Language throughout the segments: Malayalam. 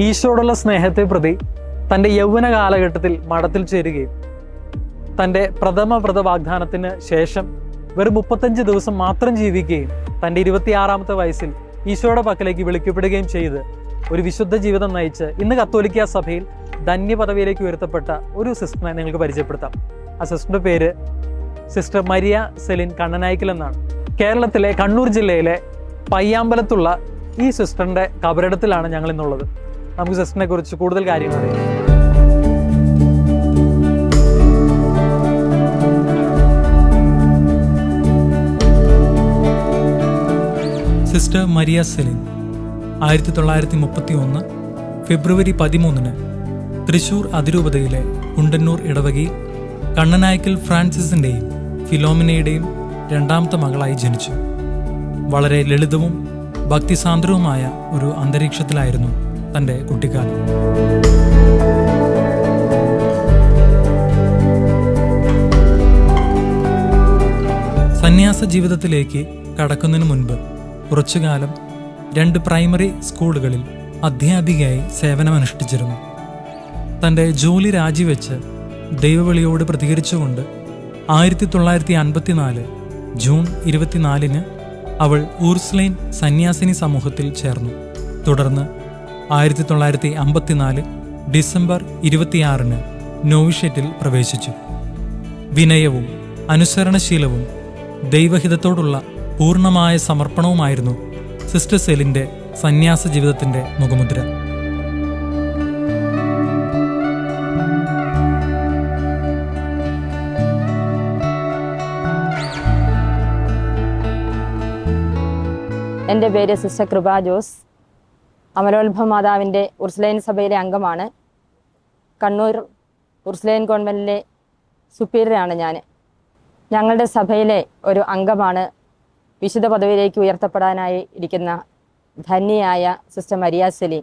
ഈശോയോടുള്ള സ്നേഹത്തെ പ്രതി തൻ്റെ യൗവന കാലഘട്ടത്തിൽ മഠത്തിൽ ചേരുകയും തൻ്റെ പ്രഥമ വ്രത വാഗ്ദാനത്തിന് ശേഷം വെറും 35 ദിവസം മാത്രം ജീവിക്കുകയും തൻ്റെ 26-ാമത്തെ വയസ്സിൽ ഈശോയുടെ പക്കലേക്ക് വിളിക്കപ്പെടുകയും ചെയ്ത് ഒരു വിശുദ്ധ ജീവിതം നയിച്ച് ഇന്ന് കത്തോലിക്ക സഭയിൽ ധന്യ പദവിയിലേക്ക് ഉയർത്തപ്പെട്ട ഒരു സിസ്റ്ററിനെ നിങ്ങൾക്ക് പരിചയപ്പെടുത്താം. ആ സിസ്റ്ററിൻ്റെ പേര് സിസ്റ്റർ മരിയ സെലിൻ കണ്ണനായ്ക്കൽ എന്നാണ്. കേരളത്തിലെ കണ്ണൂർ ജില്ലയിലെ പയ്യാമ്പലത്തുള്ള ഈ സിസ്റ്ററിൻ്റെ കബറിടത്തിലാണ് ഞങ്ങൾ ഇന്നുള്ളത്. നമുക്ക് സിസ്റ്ററിനെ കുറിച്ച് കൂടുതൽ കാര്യങ്ങൾ അറിയാം. സിസ്റ്റർ മരിയ സെലിൻ 1931 ഫെബ്രുവരി 13 തൃശൂർ അതിരൂപതയിലെ കുണ്ടന്നൂർ ഇടവകയിൽ കണ്ണനായ്ക്കൽ ഫ്രാൻസിസിൻ്റെയും ഫിലോമിനയുടെയും 2ാമത്തെ മകളായി ജനിച്ചു. വളരെ ലളിതവും ഭക്തിസാന്ദ്രവുമായ ഒരു അന്തരീക്ഷത്തിലായിരുന്നു തൻ്റെ കുട്ടിക്കാലം. സന്യാസ ജീവിതത്തിലേക്ക് കടക്കുന്നതിന് മുൻപ് കുറച്ചുകാലം 2 പ്രൈമറി സ്കൂളുകളിൽ അധ്യാപികയായി സേവനമനുഷ്ഠിച്ചിരുന്നു. തൻ്റെ ജോലി രാജിവെച്ച് ദൈവവിളിയോട് പ്രതികരിച്ചുകൊണ്ട് 1954 ജൂൺ 24 അവൾ ഊർസ്ലൈൻ സന്യാസിനി സമൂഹത്തിൽ ചേർന്നു. തുടർന്ന് 1954 ഡിസംബർ 26 നോവിഷ്യറ്റിൽ പ്രവേശിച്ചു. വിനയവും അനുസരണശീലവും ദൈവഹിതത്തോടുള്ള പൂർണ്ണമായ സമർപ്പണവുമായിരുന്നു സിസ്റ്റർ സെലിൻ്റെ സന്യാസ ജീവിതത്തിൻ്റെ മുഖമുദ്ര. എൻ്റെ പേര് സിസ്റ്റർ കൃപ ജോസ്. അമലോത്ഭവ മാതാവിൻ്റെ ഉർസ്ലൈൻ സഭയിലെ അംഗമാണ്. കണ്ണൂർ ഉർസ്ലൈൻ കോൺവെൻറ്റിലെ സുപ്പീരിയറാണ് ഞാൻ. ഞങ്ങളുടെ സഭയിലെ ഒരു അംഗമാണ് വിശുദ്ധ പദവിയിലേക്ക് ഉയർത്തപ്പെടാനായി ഇരിക്കുന്ന ധന്യയായ sister Maria Celine.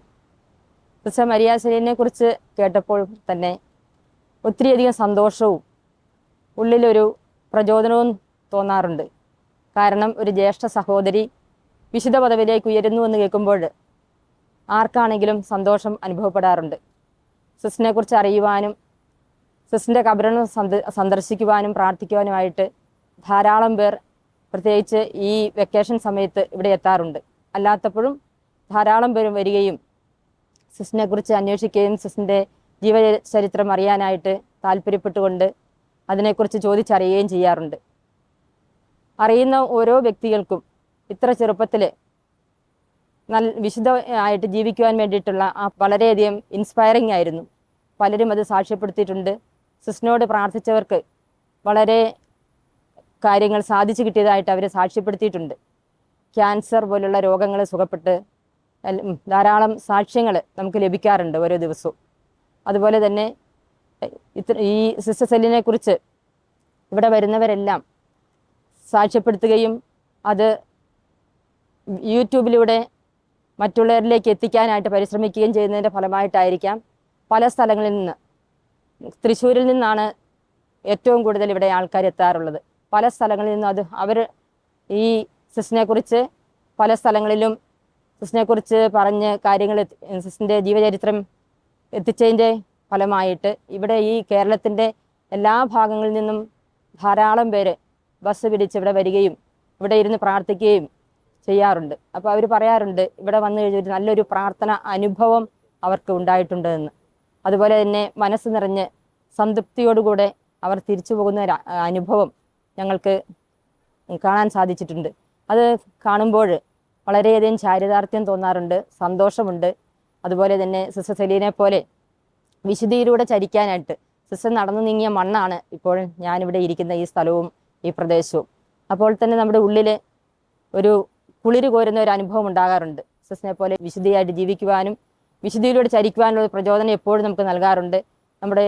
Sister Maria സെലിനെ കുറിച്ച് കേട്ടപ്പോൾ തന്നെ ഒത്തിരിയധികം സന്തോഷവും ഉള്ളിലൊരു പ്രചോദനവും തോന്നാറുണ്ട്. കാരണം ഒരു ജ്യേഷ്ഠ സഹോദരി വിശുദ്ധ പദവിയിലേക്ക് ഉയരുന്നു എന്ന് കേൾക്കുമ്പോൾ ആർക്കാണെങ്കിലും സന്തോഷം അനുഭവപ്പെടാറുണ്ട്. സിസ്റ്ററിനെ കുറിച്ച് അറിയുവാനും സിസ്റ്ററിൻ്റെ കബറിടം സന്ദർശിക്കുവാനും പ്രാർത്ഥിക്കുവാനുമായിട്ട് ധാരാളം പേർ പ്രത്യേകിച്ച് ഈ വെക്കേഷൻ സമയത്ത് ഇവിടെ എത്താറുണ്ട്. അല്ലാത്തപ്പോഴും ധാരാളം പേരും വരികയും സിസ്റ്ററിനെ കുറിച്ച് അന്വേഷിക്കുകയും സിസ്റ്ററിൻ്റെ ജീവചരിത്രം അറിയാനായിട്ട് താല്പര്യപ്പെട്ടുകൊണ്ട് അതിനെക്കുറിച്ച് ചോദിച്ചറിയുകയും ചെയ്യാറുണ്ട്. അറിയുന്ന ഓരോ വ്യക്തികൾക്കും ഇത്ര ചെറുപ്പത്തിൽ വിശുദ്ധമായിട്ട് ജീവിക്കുവാൻ വേണ്ടിയിട്ടുള്ള വളരെയധികം ഇൻസ്പയറിംഗ് ആയിരുന്നു. പലരും അത് സാക്ഷ്യപ്പെടുത്തിയിട്ടുണ്ട്. സിസ്റ്ററിനോട് പ്രാർത്ഥിച്ചവർക്ക് വളരെ കാര്യങ്ങൾ സാധിച്ചു കിട്ടിയതായിട്ട് അവർ സാക്ഷ്യപ്പെടുത്തിയിട്ടുണ്ട്. ക്യാൻസർ പോലുള്ള രോഗങ്ങൾ സുഖപ്പെട്ട് ധാരാളം സാക്ഷ്യങ്ങൾ നമുക്ക് ലഭിക്കാറുണ്ട് ഓരോ ദിവസവും. അതുപോലെ തന്നെ ഈ സിസ്റ്റർ സെലിനെ കുറിച്ച് ഇവിടെ വരുന്നവരെല്ലാം സാക്ഷ്യപ്പെടുത്തുകയും അത് യൂട്യൂബിലൂടെ മറ്റുള്ളവരിലേക്ക് എത്തിക്കാനായിട്ട് പരിശ്രമിക്കുകയും ചെയ്യുന്നതിൻ്റെ ഫലമായിട്ടായിരിക്കാം പല സ്ഥലങ്ങളിൽ നിന്ന്, തൃശ്ശൂരിൽ നിന്നാണ് ഏറ്റവും കൂടുതൽ ഇവിടെ ആൾക്കാർ എത്താറുള്ളത്. പല സ്ഥലങ്ങളിൽ നിന്നും അവർ ഈ സിസ്റ്ററിനെക്കുറിച്ച് പല സ്ഥലങ്ങളിലും സിസ്റ്ററിനെക്കുറിച്ച് പറഞ്ഞ് കാര്യങ്ങൾ സിസ്റ്ററിൻ്റെ ജീവചരിത്രം എത്തിച്ചതിൻ്റെ ഫലമായിട്ട് ഇവിടെ ഈ കേരളത്തിൻ്റെ എല്ലാ ഭാഗങ്ങളിൽ നിന്നും ധാരാളം പേര് ബസ് പിടിച്ച് ഇവിടെ വരികയും ഇവിടെ ഇരുന്ന് പ്രാർത്ഥിക്കുകയും ചെയ്യാറുണ്ട്. അപ്പോൾ അവർ പറയാറുണ്ട് ഇവിടെ വന്നു കഴിഞ്ഞൊരു നല്ലൊരു പ്രാർത്ഥന അനുഭവം അവർക്ക് ഉണ്ടായിട്ടുണ്ട് എന്ന്. അതുപോലെ തന്നെ മനസ്സ് നിറഞ്ഞ് സംതൃപ്തിയോടുകൂടെ അവർ തിരിച്ചു പോകുന്ന ഒരു അനുഭവം ഞങ്ങൾക്ക് കാണാൻ സാധിച്ചിട്ടുണ്ട്. അത് കാണുമ്പോൾ വളരെയധികം ചാരിതാർത്ഥ്യം തോന്നാറുണ്ട്, സന്തോഷമുണ്ട്. അതുപോലെ തന്നെ സിസ്റ്റർ സെലീനെ പോലെ വിശുദ്ധിയിലൂടെ ചരിക്കാനായിട്ട് സിസ്റ്റർ നടന്നു നീങ്ങിയ മണ്ണാണ് ഇപ്പോൾ ഞാനിവിടെ ഇരിക്കുന്ന ഈ സ്ഥലവും ഈ പ്രദേശവും. അപ്പോൾ തന്നെ നമ്മുടെ ഉള്ളിൽ ഒരു കുളിര് കോരുന്ന ഒരു അനുഭവം ഉണ്ടാകാറുണ്ട്. സിസ്റ്ററിനെ പോലെ വിശുദ്ധിയായിട്ട് ജീവിക്കുവാനും വിശുദ്ധിയിലൂടെ ചരിക്കുവാനുള്ള പ്രചോദനം എപ്പോഴും നമുക്ക് നൽകാറുണ്ട്. നമ്മുടെ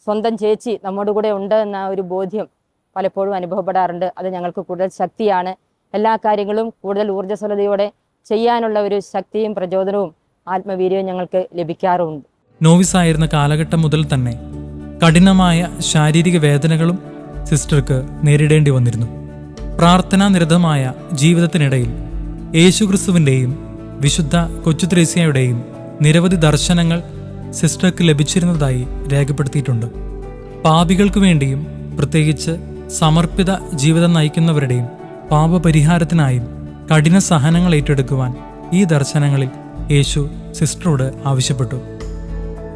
സ്വന്തം ചേച്ചി നമ്മോട് കൂടെ ഉണ്ട് എന്ന ഒരു ബോധ്യം പലപ്പോഴും അനുഭവപ്പെടാറുണ്ട്. അത് ഞങ്ങൾക്ക് കൂടുതൽ ശക്തിയാണ്. എല്ലാ കാര്യങ്ങളും കൂടുതൽ ഊർജ്ജസ്വലതയോടെ ചെയ്യാനുള്ള ഒരു ശക്തിയും പ്രചോദനവും ആത്മവീര്യവും ഞങ്ങൾക്ക് ലഭിക്കാറുമുണ്ട്. നോവിസായിരുന്ന കാലഘട്ടം മുതൽ തന്നെ കഠിനമായ ശാരീരിക വേദനകളും സിസ്റ്റർക്ക് നേരിടേണ്ടി വന്നിരുന്നു. പ്രാർത്ഥനാനിരതമായ ജീവിതത്തിനിടയിൽ യേശുക്രിസ്തുവിൻ്റെയും വിശുദ്ധ കൊച്ചു ത്രേസ്യയുടെയും നിരവധി ദർശനങ്ങൾ സിസ്റ്റർക്ക് ലഭിച്ചിരുന്നതായി രേഖപ്പെടുത്തിയിട്ടുണ്ട്. പാപികൾക്കു വേണ്ടിയും പ്രത്യേകിച്ച് സമർപ്പിത ജീവിതം നയിക്കുന്നവരുടെയും പാപപരിഹാരത്തിനായും കഠിന സഹനങ്ങൾ ഏറ്റെടുക്കുവാൻ ഈ ദർശനങ്ങളിൽ യേശു സിസ്റ്ററോട് ആവശ്യപ്പെട്ടു.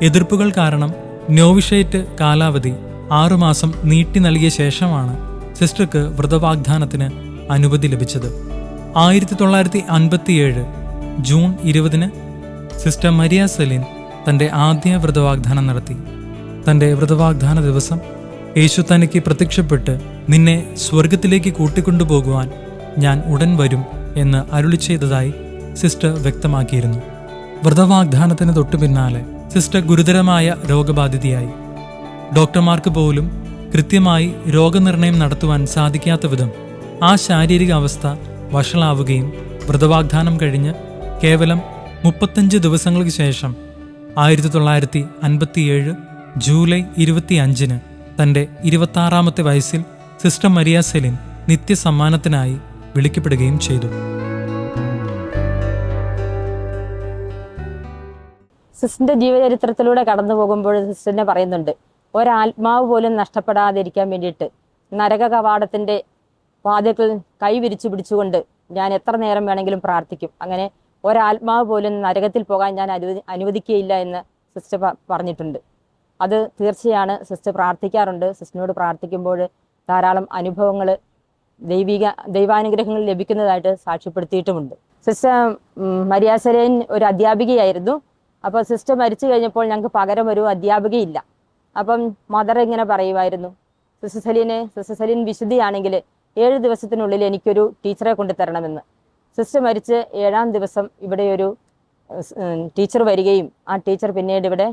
എതിർപ്പുകൾ കാരണം നോവിഷേറ്റ് കാലാവധി 6 മാസം നീട്ടി നൽകിയ ശേഷമാണ് സിസ്റ്റർക്ക് വ്രതവാഗ്ദാനത്തിന് അനുമതി ലഭിച്ചത്. 1957 ജൂൺ 20 സിസ്റ്റർ മരിയ സെലിൻ തൻ്റെ ആദ്യ വ്രതവാഗ്ദാനം നടത്തി. തൻ്റെ വ്രതവാഗ്ദാന ദിവസം യേശു തനിക്ക് പ്രത്യക്ഷപ്പെട്ട് നിന്നെ സ്വർഗത്തിലേക്ക് കൂട്ടിക്കൊണ്ടുപോകുവാൻ ഞാൻ ഉടൻ വരും എന്ന് അരുളി ചെയ്തതായി സിസ്റ്റർ വ്യക്തമാക്കിയിരുന്നു. വ്രതവാഗ്ദാനത്തിന് തൊട്ടു പിന്നാലെ സിസ്റ്റർ ഗുരുതരമായ രോഗബാധിതയായി. ഡോക്ടർമാർക്ക് പോലും കൃത്യമായി രോഗനിർണയം നടത്തുവാൻ സാധിക്കാത്ത വിധം ആ ശാരീരിക അവസ്ഥ വഷളാവുകയും വ്രതവാഗ്ദാനം കഴിഞ്ഞ് കേവലം 35 ദിവസങ്ങൾക്ക് ശേഷം 1957 ജൂലൈ 25 തൻ്റെ 26-ാമത്തെ വയസ്സിൽ സിസ്റ്റർ മരിയ സെലിൻ നിത്യസമ്മാനത്തിനായി വിളിക്കപ്പെടുകയും ചെയ്തു. സിസ്റ്ററിന്റെ ജീവചരിത്രത്തിലൂടെ കടന്നു പോകുമ്പോൾ സിസ്റ്ററിനെ പറയുന്നുണ്ട്, ഒരാത്മാവ് പോലും നഷ്ടപ്പെടാതിരിക്കാൻ വേണ്ടിയിട്ട് നരക കവാടത്തിന്റെ വാതിൽക്കൽ കൈ വിരിച്ചു പിടിച്ചുകൊണ്ട് ഞാൻ എത്ര നേരം വേണമെങ്കിലും പ്രാർത്ഥിക്കും. അങ്ങനെ ഒരാത്മാവ് പോലും നരകത്തിൽ പോകാൻ ഞാൻ അനുവദിക്കുകയില്ല എന്ന് സിസ്റ്റർ പറഞ്ഞിട്ടുണ്ട്. അത് തീർച്ചയാണ്. സിസ്റ്റർ പ്രാർത്ഥിക്കാറുണ്ട്. സിസ്റ്ററിനോട് പ്രാർത്ഥിക്കുമ്പോൾ ധാരാളം അനുഭവങ്ങൾ, ദൈവാനുഗ്രഹങ്ങൾ ലഭിക്കുന്നതായിട്ട് സാക്ഷ്യപ്പെടുത്തിയിട്ടുമുണ്ട്. സിസ്റ്റർ മരിയ സെലിൻ ഒരു അധ്യാപികയായിരുന്നു. അപ്പോൾ സിസ്റ്റർ മരിച്ചു കഴിഞ്ഞപ്പോൾ ഞങ്ങൾക്ക് പകരം ഒരു അധ്യാപികയില്ല. അപ്പം മദർ ഇങ്ങനെ പറയുമായിരുന്നു, സിസ്റ്റർ സെലിൻ വിശുദ്ധിയാണെങ്കിൽ 7 ദിവസത്തിനുള്ളിൽ എനിക്കൊരു ടീച്ചറെ കൊണ്ടുതരണമെന്ന്. സിസ്റ്റർ മരിച്ച് 7-ാം ദിവസം ഇവിടെ ഒരു ടീച്ചർ വരികയും ആ ടീച്ചർ പിന്നീട് ഇവിടെ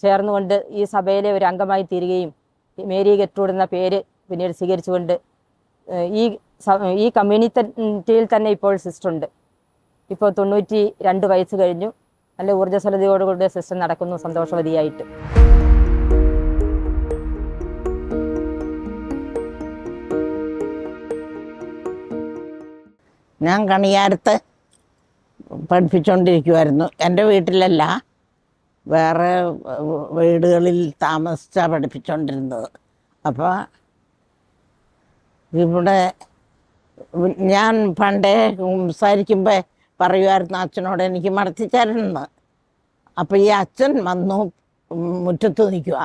ചേർന്നുകൊണ്ട് ഈ സഭയിലെ ഒരു അംഗമായി തീരുകയും മേരി ഗെട്രൂഡ് എന്ന പേര് പിന്നീട് സ്വീകരിച്ചുകൊണ്ട് ഈ കമ്മ്യൂണിറ്റിയിൽ തന്നെ ഇപ്പോൾ സിസ്റ്റർ ഉണ്ട്. ഇപ്പോൾ 92 വയസ്സ് കഴിഞ്ഞു. നല്ല ഊർജ്ജസ്വലതയോടുകൂടി സിസ്റ്റർ നടക്കുന്നു, സന്തോഷവതിയായിട്ട്. ഞാൻ കണിയാരത്ത് പഠിപ്പിച്ചുകൊണ്ടിരിക്കുമായിരുന്നു. എൻ്റെ വീട്ടിലല്ല, വേറെ വീടുകളിൽ താമസിച്ചാണ് പഠിപ്പിച്ചുകൊണ്ടിരുന്നത്. അപ്പോൾ ഇവിടെ ഞാൻ പണ്ടേ സംസാരിക്കുമ്പോൾ പറയുമായിരുന്നു അച്ഛനോട് എനിക്ക് മടത്തിച്ചേരണമെന്ന്. അപ്പോൾ ഈ അച്ഛൻ വന്നു മുറ്റത്ത് നിൽക്കുക.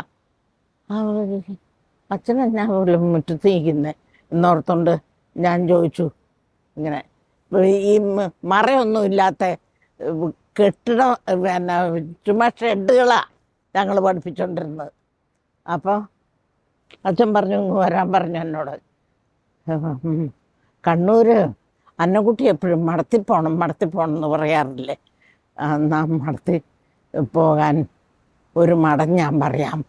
അച്ഛൻ എന്നാ പോലും മുറ്റത്ത് നിൽക്കുന്നത് എന്നോർത്തുകൊണ്ട് ഞാൻ ചോദിച്ചു, ഇങ്ങനെ ഈ മറയൊന്നുമില്ലാത്ത കെട്ടിടം പിന്നെ ചുമ്മാ ഷെഡുകളാണ് ഞങ്ങൾ പഠിപ്പിച്ചുകൊണ്ടിരുന്നത്. അപ്പോൾ അച്ഛൻ പറഞ്ഞു വരാൻ പറഞ്ഞു എന്നോട്. കണ്ണൂർ അന്നക്കുട്ടി എപ്പോഴും മടത്തിപ്പോണം എന്ന് പറയാറില്ലേ, നാം മടത്തി പോകാൻ ഒരു മഠം ഞാൻ പറയാം.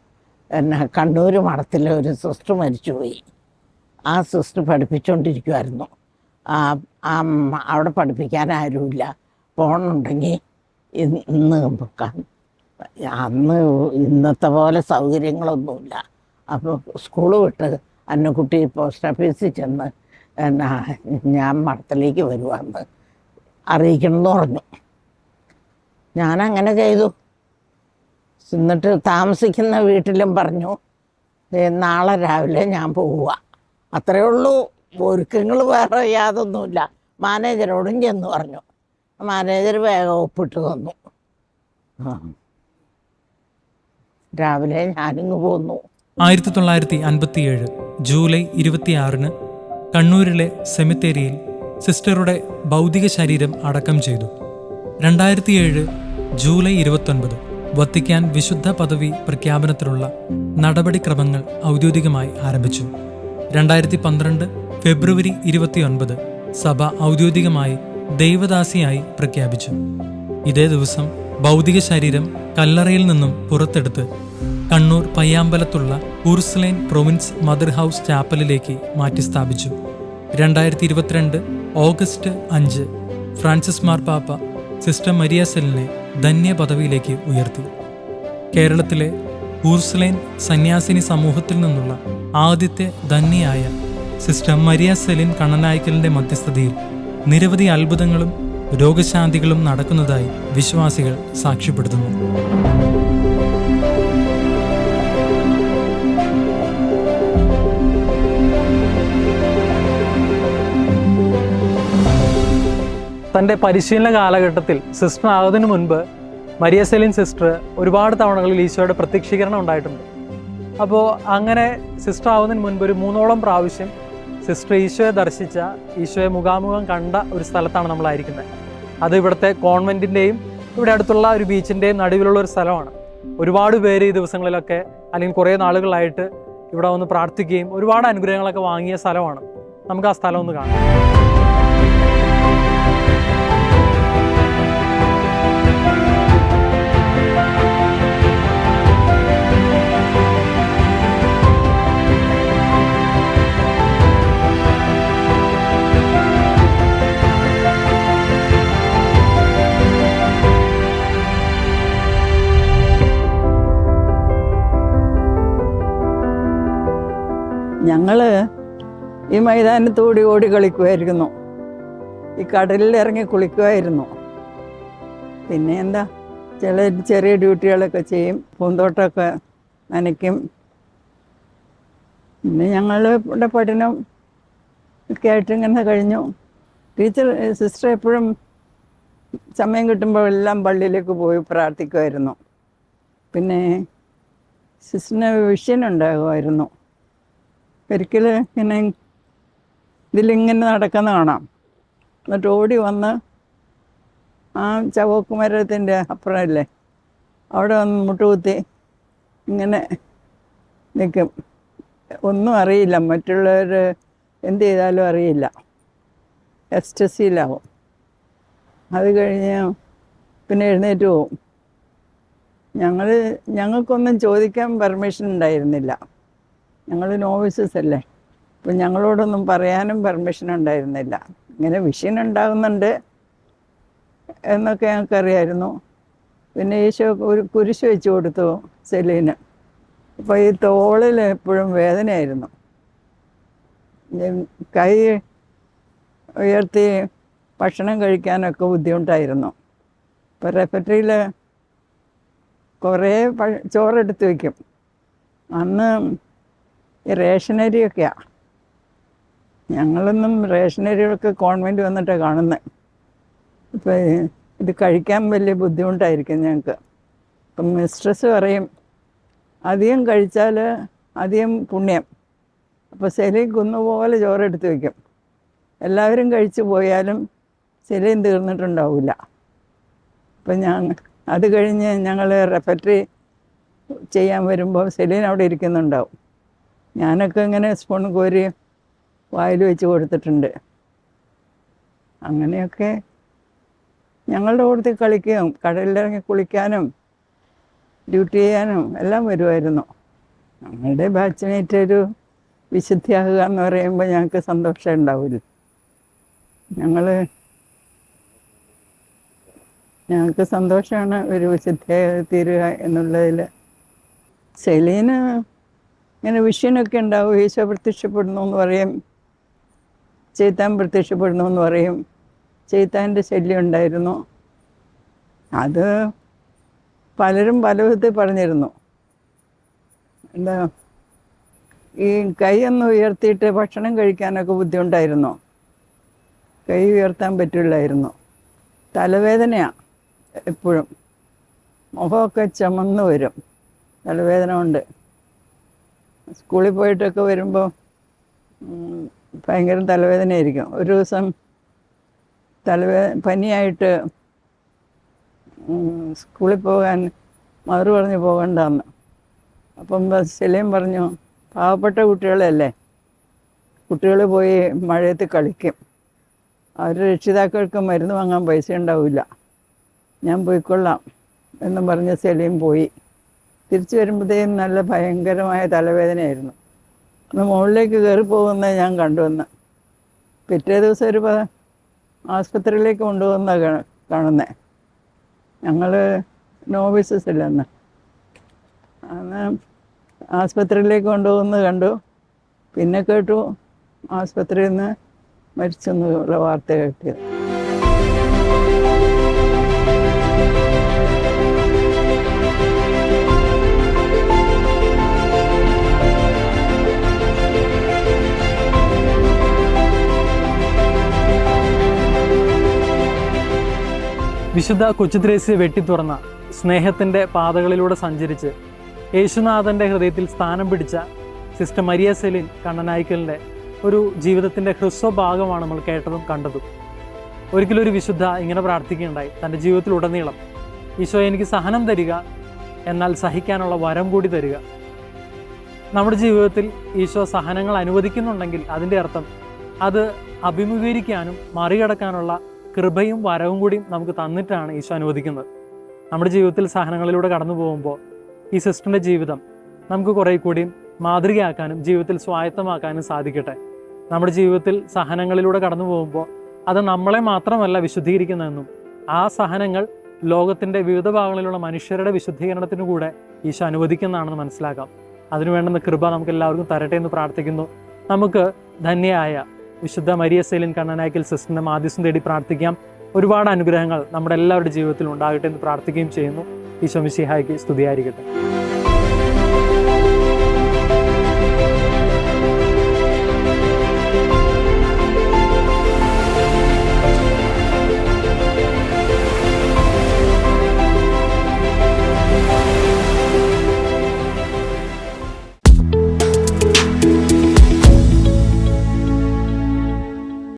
പിന്നെ കണ്ണൂർ മഠത്തിൽ ഒരു സിസ്റ്റർ മരിച്ചുപോയി. ആ സിസ്റ്റർ പഠിപ്പിച്ചുകൊണ്ടിരിക്കുമായിരുന്നു. അവിടെ പഠിപ്പിക്കാൻ ആരുമില്ല. പോകണമെന്നുണ്ടെങ്കിൽ ഇന്ന് അന്ന് ഇന്നത്തെ പോലെ സൗകര്യങ്ങളൊന്നുമില്ല. അപ്പോൾ സ്കൂൾ വിട്ട് അന്നക്കുട്ടി പോസ്റ്റ് ഓഫീസിൽ ചെന്ന് എന്നാ ഞാൻ മഠത്തിലേക്ക് വരുവാന്ന് അറിയിക്കണമെന്ന് പറഞ്ഞു. ഞാനങ്ങനെ ചെയ്തു. എന്നിട്ട് താമസിക്കുന്ന വീട്ടിലും പറഞ്ഞു നാളെ രാവിലെ ഞാൻ പോവുക. അത്രയേ ഉള്ളൂ. ഒരുക്കങ്ങൾ വേറെ യാതൊന്നുമില്ല. മാനേജരോടും ചെന്ന് പറഞ്ഞു. മാനേജർ വേഗം ഒപ്പിട്ട് തന്നു. രാവിലെ ഞാനിങ്ങ് പോന്നു. 1957 ജൂലൈ 26 കണ്ണൂരിലെ സെമിത്തേരിയിൽ സിസ്റ്ററുടെ ഭൗതിക ശരീരം അടക്കം ചെയ്തു. 2007 ജൂലൈ 29 വത്തിക്കാൻ വിശുദ്ധ പദവി പ്രഖ്യാപനത്തിലുള്ള നടപടിക്രമങ്ങൾ ഔദ്യോഗികമായി ആരംഭിച്ചു. 2012 ഫെബ്രുവരി 29 സഭ ഔദ്യോഗികമായി ദൈവദാസിയായി പ്രഖ്യാപിച്ചു. ഇതേ ദിവസം ഭൗതിക ശരീരം കല്ലറയിൽ നിന്നും പുറത്തെടുത്ത് കണ്ണൂർ പയ്യാമ്പലത്തുള്ള ഊർസ്ലൈൻ പ്രൊവിൻസ് മദർ ഹൗസ് ചാപ്പലിലേക്ക് മാറ്റി സ്ഥാപിച്ചു. 2022 ഓഗസ്റ്റ് 5 ഫ്രാൻസിസ് മാർപ്പാപ്പ സിസ്റ്റർ മരിയ സെലിനെ ധന്യ പദവിയിലേക്ക് ഉയർത്തി. കേരളത്തിലെ ഊർസ്ലൈൻ സന്യാസിനി സമൂഹത്തിൽ നിന്നുള്ള ആദ്യത്തെ ധന്യയായ സിസ്റ്റർ മരിയ സെലിൻ കണ്ണനായ്ക്കലിന്റെ മധ്യസ്ഥതയിൽ നിരവധി അത്ഭുതങ്ങളും രോഗശാന്തികളും നടക്കുന്നതായി വിശ്വാസികൾ സാക്ഷ്യപ്പെടുത്തുന്നു. തൻ്റെ പരിശീലന കാലഘട്ടത്തിൽ സിസ്റ്റർ ആകുന്നതിന് മുൻപ് മരിയ സെലിൻ സിസ്റ്റർ ഒരുപാട് തവണകളിൽ ഈശോയുടെ പ്രത്യക്ഷീകരണം ഉണ്ടായിട്ടുണ്ട്. അപ്പോൾ അങ്ങനെ സിസ്റ്റർ ആവുന്നതിന് മുൻപ് ഒരു 3ഓളം പ്രാവശ്യം സിസ്റ്റർ ഈശോയെ ദർശിച്ച, ഈശോയെ മുഖാമുഖം കണ്ട ഒരു സ്ഥലത്താണ് നമ്മളായിരിക്കുന്നത്. അത് ഇവിടുത്തെ കോൺവെൻറ്റിൻ്റെയും ഇവിടെ അടുത്തുള്ള ഒരു ബീച്ചിൻ്റെയും നടുവിലുള്ള ഒരു സ്ഥലമാണ്. ഒരുപാട് പേര് ഈ ദിവസങ്ങളിലൊക്കെ അല്ലെങ്കിൽ കുറേ നാളുകളായിട്ട് ഇവിടെ വന്ന് പ്രാർത്ഥിക്കുകയും ഒരുപാട് അനുഗ്രഹങ്ങളൊക്കെ വാങ്ങിയ സ്ഥലമാണ്. നമുക്ക് ആ സ്ഥലം ഒന്ന് കാണാം. ഞങ്ങൾ ഈ മൈതാനത്തോടി ഓടി കളിക്കുമായിരുന്നു, ഈ കടലിൽ ഇറങ്ങി കുളിക്കുമായിരുന്നു. പിന്നെ എന്താ, ചെറിയ ഡ്യൂട്ടികളൊക്കെ ചെയ്യും, പൂന്തോട്ടമൊക്കെ നനയ്ക്കും. പിന്നെ ഞങ്ങളുടെ പഠനം ഒക്കെ ആയിട്ട് ഇങ്ങനെ കഴിഞ്ഞു. സിസ്റ്റർ എപ്പോഴും സമയം കിട്ടുമ്പോൾ എല്ലാം പള്ളിയിലേക്ക് പോയി പ്രാർത്ഥിക്കുമായിരുന്നു. പിന്നെ സിസ്റ്ററിന് വിഷൻ ഉണ്ടാകുമായിരുന്നു. ഒരിക്കൽ ഇങ്ങനെ ഇതിലിങ്ങനെ നടക്കുന്ന കാണാം. എന്നിട്ട് ഓടി വന്ന് ആ ചവക്ക് മരത്തിൻ്റെ അപ്പുറമല്ലേ അവിടെ വന്ന് മുട്ടുകുത്തി ഇങ്ങനെ നിൽക്കും. ഒന്നും അറിയില്ല, മറ്റുള്ളവർ എന്ത് ചെയ്താലും അറിയില്ല, എക്സ്റ്റസിയിലാവും. അത് കഴിഞ്ഞ് പിന്നെ എഴുന്നേറ്റ് പോവും. ഞങ്ങൾക്കൊന്നും ചോദിക്കാൻ പെർമിഷൻ ഉണ്ടായിരുന്നില്ല. ഞങ്ങൾ നോവിസസ് അല്ലേ, അപ്പം ഞങ്ങളോടൊന്നും പറയാനും പെർമിഷൻ ഉണ്ടായിരുന്നില്ല. ഇങ്ങനെ വിഷൻ ഉണ്ടാകുന്നുണ്ട് എന്നൊക്കെ ഞങ്ങൾക്കറിയായിരുന്നു. പിന്നെ ഈശോ ഒരു കുരിശ് വെച്ച് കൊടുത്തു സെലീന്. അപ്പോൾ ഈ തോളിൽ എപ്പോഴും വേദനയായിരുന്നു. കൈ ഉയർത്തി ഭക്ഷണം കഴിക്കാനൊക്കെ ബുദ്ധിമുട്ടായിരുന്നു. ഇപ്പോൾ റെഫറ്ററിയിൽ കുറേ ചോറെടുത്ത് വയ്ക്കും. അന്ന് ഈ റേഷനരിയൊക്കെയാണ്. ഞങ്ങളൊന്നും റേഷനരികളൊക്കെ കോൺവെൻറ്റ് വന്നിട്ടാണ് കാണുന്നത്. ഇപ്പോൾ ഇത് കഴിക്കാൻ വലിയ ബുദ്ധിമുട്ടായിരിക്കും ഞങ്ങൾക്ക്. അപ്പം മിസ്ട്രസ് പറയും, അധികം കഴിച്ചാൽ അധികം പുണ്യം. അപ്പോൾ സെലീൻ കുന്നുപോലെ ചോറെടുത്ത് വയ്ക്കും. എല്ലാവരും കഴിച്ചു പോയാലും സെലീൻ തീർന്നിട്ടുണ്ടാവില്ല. അപ്പം അത് കഴിഞ്ഞ് ഞങ്ങൾ റെഫറ്ററി ചെയ്യാൻ വരുമ്പോൾ സെലീൻ അവിടെ ഇരിക്കുന്നുണ്ടാവും. ഞാനൊക്കെ ഇങ്ങനെ സ്പൂൺ കോരി വായിൽ വെച്ച് കൊടുത്തിട്ടുണ്ട്. അങ്ങനെയൊക്കെ ഞങ്ങളുടെ കൂട്ടത്തിൽ കളിക്കുകയും കടലിലിറങ്ങി കുളിക്കാനും ഡ്യൂട്ടി ചെയ്യാനും എല്ലാം വരുമായിരുന്നു. ഞങ്ങളുടെ ബാച്ച്മേറ്റ് ഒരു വിശുദ്ധിയാകുക എന്ന് പറയുമ്പോൾ ഞങ്ങൾക്ക് സന്തോഷം ഉണ്ടാവില്ല. ഞങ്ങൾക്ക് സന്തോഷമാണ് ഒരു വിശുദ്ധിയായി തീരുക എന്നുള്ളതിൽ. സെലീന് ഇങ്ങനെ വിഷനൊക്കെ ഉണ്ടാവും. ഈശോ പ്രത്യക്ഷപ്പെടുന്നു എന്ന് പറയും, ചെയ്ത്താൻ പ്രത്യക്ഷപ്പെടുന്നു എന്ന് പറയും. ചെയ്ത്താൻ്റെ ശല്യം ഉണ്ടായിരുന്നു. അത് പലരും പല വിധത്തിൽ പറഞ്ഞിരുന്നു. എന്താ, ഈ കൈ ഒന്ന് ഉയർത്തിയിട്ട് ഭക്ഷണം കഴിക്കാനൊക്കെ ബുദ്ധിമുട്ടായിരുന്നു. കൈ ഉയർത്താൻ പറ്റില്ലായിരുന്നു. തലവേദനയാണ് എപ്പോഴും, മുഖമൊക്കെ ചുമന്ന് വരും, തലവേദന കൊണ്ട്. സ്കൂളിൽ പോയിട്ടൊക്കെ വരുമ്പോൾ ഭയങ്കര തലവേദനയായിരിക്കും. ഒരു ദിവസം പനിയായിട്ട് സ്കൂളിൽ പോകാൻ മദർ പറഞ്ഞ് പോകണ്ടെന്ന്. അപ്പം സെലീൻ പറഞ്ഞു, പാവപ്പെട്ട കുട്ടികളല്ലേ, കുട്ടികൾ പോയി മഴയത്ത് കളിക്കും, അവരുടെ രക്ഷിതാക്കൾക്ക് മരുന്ന് വാങ്ങാൻ പൈസ ഉണ്ടാവില്ല, ഞാൻ പോയിക്കൊള്ളാം എന്നും പറഞ്ഞ് സെലീൻ പോയി. തിരിച്ചു വരുമ്പോഴത്തേക്കും നല്ല ഭയങ്കരമായ തലവേദനയായിരുന്നു. അന്ന് മുകളിലേക്ക് കയറി പോകുന്നത് ഞാൻ കണ്ടുവന്ന്. പിറ്റേ ദിവസം ഒരു ആസ്പത്രിയിലേക്ക് കൊണ്ടുപോകുന്ന കാണുന്നത്. ഞങ്ങൾ നോവിസസ് അല്ലെന്ന്. അന്ന് ആസ്പത്രിയിലേക്ക് കൊണ്ടുപോകുന്നത് കണ്ടു. പിന്നെ കേട്ടു ആസ്പത്രിയിൽ നിന്ന് മരിച്ചെന്നുള്ള വാർത്ത കേട്ടത്. വിശുദ്ധ കൊച്ചുത്രേസ്യ വെട്ടിത്തുറന്ന സ്നേഹത്തിൻ്റെ പാതകളിലൂടെ സഞ്ചരിച്ച് യേശുനാഥൻ്റെ ഹൃദയത്തിൽ സ്ഥാനം പിടിച്ച സിസ്റ്റർ മരിയ സെലിൻ കണ്ണനായ്ക്കലിൻ്റെ ഒരു ജീവിതത്തിൻ്റെ ഹ്രസ്വഭാഗമാണ് നമ്മൾ കേട്ടതും കണ്ടതും. ഒരിക്കലും ഒരു വിശുദ്ധ ഇങ്ങനെ പ്രാർത്ഥിക്കുകയുണ്ടായി, തൻ്റെ ജീവിതത്തിലുടനീളം ഈശോ എനിക്ക് സഹനം തരിക, എന്നാൽ സഹിക്കാനുള്ള വരം കൂടി തരിക. നമ്മുടെ ജീവിതത്തിൽ ഈശോ സഹനങ്ങൾ അനുവദിക്കുന്നുണ്ടെങ്കിൽ അതിൻ്റെ അർത്ഥം അത് അഭിമുഖീകരിക്കാനും മറികടക്കാനുള്ള കൃപയും വരവും കൂടിയും നമുക്ക് തന്നിട്ടാണ് ഈശോ അനുവദിക്കുന്നത്. നമ്മുടെ ജീവിതത്തിൽ സഹനങ്ങളിലൂടെ കടന്നു പോകുമ്പോൾ ഈ സിസ്റ്ററിൻ്റെ ജീവിതം നമുക്ക് കുറേ കൂടിയും മാതൃകയാക്കാനും ജീവിതത്തിൽ സ്വായത്തമാക്കാനും സാധിക്കട്ടെ. നമ്മുടെ ജീവിതത്തിൽ സഹനങ്ങളിലൂടെ കടന്നു പോകുമ്പോൾ അത് നമ്മളെ മാത്രമല്ല വിശുദ്ധീകരിക്കുന്നതെന്നും ആ സഹനങ്ങൾ ലോകത്തിൻ്റെ വിവിധ ഭാഗങ്ങളിലുള്ള മനുഷ്യരുടെ വിശുദ്ധീകരണത്തിനു കൂടെ ഈശോ അനുവദിക്കുന്നതാണെന്ന് മനസ്സിലാക്കാം. അതിനുവേണ്ടുന്ന കൃപ നമുക്ക് എല്ലാവർക്കും തരട്ടെ എന്ന് പ്രാർത്ഥിക്കുന്നു. നമുക്ക് ധന്യയായ വിശുദ്ധ മരിയ സെലിൻ കണ്ണനായ്ക്കൽ സിസ്റ്ററിൻ്റെ മാധ്യസ്ഥം തേടി പ്രാർത്ഥിക്കാം. ഒരുപാട് അനുഗ്രഹങ്ങൾ നമ്മുടെ എല്ലാവരുടെ ജീവിതത്തിൽ ഉണ്ടാകട്ടെ എന്ന് പ്രാർത്ഥിക്കുകയും ചെയ്യുന്നു. ഈശോ മിശിഹായ്ക്ക് സ്തുതിയായിരിക്കട്ടെ.